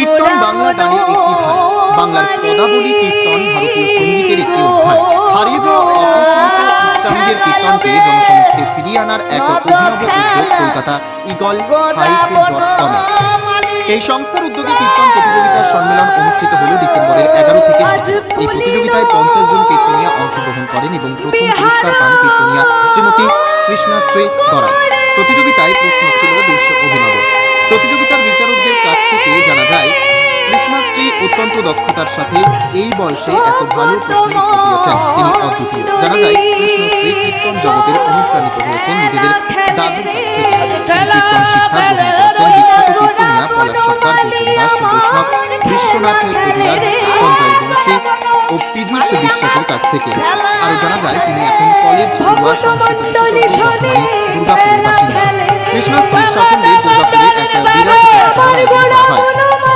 কীর্তন বাংলা গানের একটি ধারা, বাংলার পদাবলী কীর্তন ভারতীয় সঙ্গীতের একটি অধ্যায়। হারিয়ে যাওয়া অপ্রচলিত উচ্চাঙ্গের কীর্তনকে জনসমক্ষে ফিরিয়ে আনার এক অভিনব উদ্যোগ কলকাতা eagle-haiku.com। এই সংস্থার উদ্যোগে কীর্তন প্রতিযোগিতার সম্মেলন অনুষ্ঠিত হল ডিসেম্বরের 11 থেকে 17। এই প্রতিযোগিতায় 50 জন কীর্তনিয়া অংশগ্রহণ করেন এবং প্রথম পুরস্কার পান কীর্তনিয়া শ্রীমতী কৃষ্ণাশ্রী দরা। প্রতিযোগিতায় প্রশ্ন ছিল বেশ অভিনব। প্রতিযোগিতার বিচারকদের কাছ থেকে জানা যায়, কৃষ্ণাশ্রী অত্যন্ত দক্ষতার সাথে এই বয়সে এত ভালো প্রশ্নের উত্তর দিয়েছেন, তিনি অদ্বিতীয়। জানা যায়, কৃষ্ণশ্রী কীর্তন জগতের অনুপ্রাণিত হয়েছেন নিজেদের দাদুর কাছ থেকে। কীর্তন শিক্ষা গ্রহণ করেছেন বিখ্যাত কীর্তনিয়া পলাশ সরকার, গৌতম দাস, বৈষ্ণব, বিশ্বনাথ কবিরাজ, সঞ্জয় বংশী ও পীযূষ বিশ্বাসের কাছ থেকে। আরও জানা যায়, তিনি এখন কলেজ পড়ুয়া সংস্কৃত বর্তমানে দুর্গাপুরের বাসিন্দা। কৃষ্ণশ্রীর সাফল্যে দুর্গাপুরে এক বিরাট পথসভার আয়োজন করা হয়।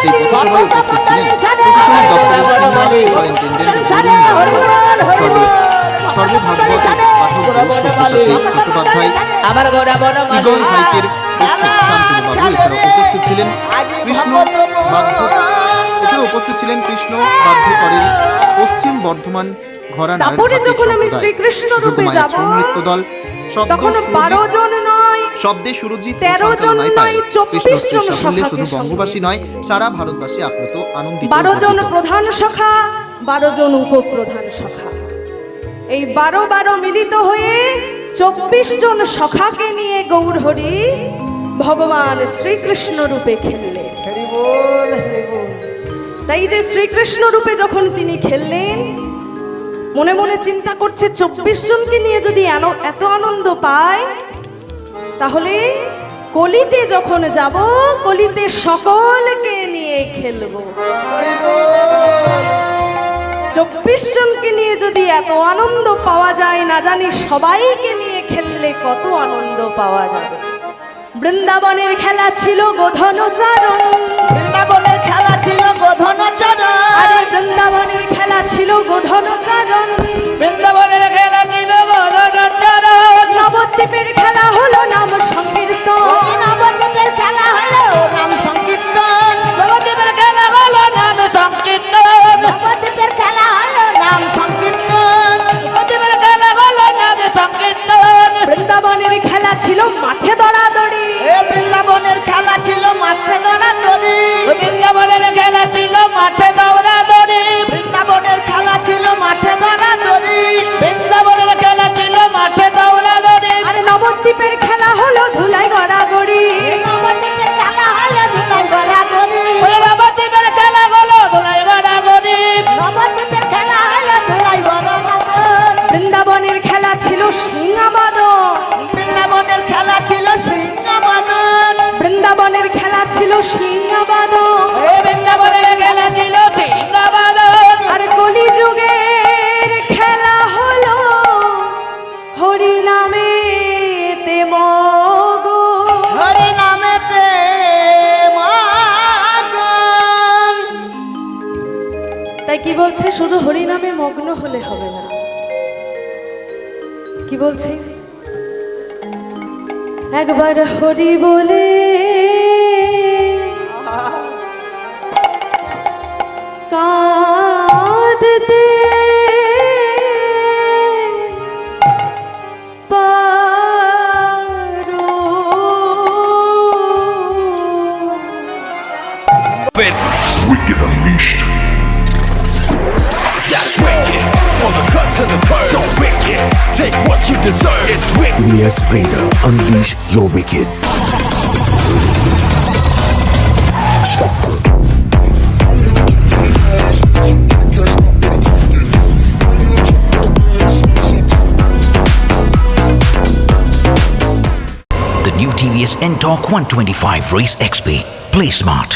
সেই পথসভায় উপস্থিত ছিলেন প্রশাসনিক দপ্তরের সিনিয়র সুপারিনটেন্ডেন্ট সর্বভাগবত পাঠক সব্যসাচী চট্টোপাধ্যায়, ইগল হাইকের পক্ষে শান্তনুবাবু। এছাড়াও উপস্থিত ছিলেন কৃষ্ণ বাধ্যকরের পশ্চিম বর্ধমান ঘরানার যোগমায়া ছৌ নৃত্য দল, শব্দে সুরজিৎ সঞ্চালনায় পায়। কৃষ্ণশ্রীর সাফল্যে শুধু বঙ্গবাসী নয়, সারা ভারতবাসী আপ্লুত, আনন্দিত। 12 জন প্রধান শাখা, 12 জন উপপ্রধান শাখা, এই 12 মিলিত হয়ে 24 জন শাখাকে নিয়ে গৌরহরি ভগবান শ্রীকৃষ্ণ রূপে খেললেন। তাই যে শ্রীকৃষ্ণ রূপে যখন তিনি খেললেন, মনে মনে চিন্তা করছে 24 জনকে নিয়ে যদি এত আনন্দ পায়, তাহলে কলিতে যখন যাব, কলিতে সকলকে নিয়ে খেলবো। 24 জনকে নিয়ে যদি এত আনন্দ পাওয়া যায়, না জানি সবাইকে নিয়ে খেললে কত আনন্দ পাওয়া যাবে। বৃন্দাবনের খেলা ছিল গোধনচারণ, বৃন্দাবনের খেলা ছিল গোধনচারণ, আরে বৃন্দাবনের খেলা ছিল গোধনচারণ, বৃন্দাবনের খেলা ছিল গোধনচারণ। নবদ্বীপের খেলা হলো নাম সংকীর্তন, নবদ্বীপের খেলা হলো নাম সংকীর্তন, নবদ্বীপের খেলা হলো নাম সংকীর্তন, নবদ্বীপের খেলা হলো নাম সংকীর্তন, নবদ্বীপের খেলা হলো নাম সংকীর্তন। বৃন্দাবনের খেলা ছিল মাঠে দৌড়াদৌড়ি, বৃন্দাবনের খেলা ছিল মাঠে দৌড়াদৌড়ি, বৃন্দাবনের খেলা ছিল মাঠে দৌড়াদৌড়ি, বৃন্দাবনের খেলা ছিল মাঠে দৌড়াদৌড়ি, বৃন্দাবনের খেলা ছিল মাঠে দৌড়াদৌড়ি। আরে নবদ্বীপের খেলা হলো ধুলায় গড়াগড়ি, নবদ্বীপের খেলা হলো ধুলায় গড়াগড়ি, নবদ্বীপের খেলা হলো ধুলায় গড়াগড়ি, নবদ্বীপের খেলা হলো ধুলায় গড়াগড়ি। বৃন্দাবনের খেলা ছিল সিংহাবাদন, বৃন্দাবনের খেলা ছিল সিংহাবাদন, বৃন্দাবনের খেলা ছিল সিংহাবাদন, বৃন্দাবনের খেলা ছিল সিংহাবাদন। আর কলিযুগের খেলা হলো হরি নামেতে মগন, হরি নামেতে মগন। তাই কি বলছে, শুধু হরি নামে মগ্ন হলে হবে না। কি বলছে, একবার হরি বলে কাঁদতে পারো। Wicked Unleashed. That's wicked. All the cuts and the curves. So wicked. Take what you deserve. It's wicked. Yes, Raider, unleash your wicked. The new TVS NTORQ 125 Race XP. Play smart.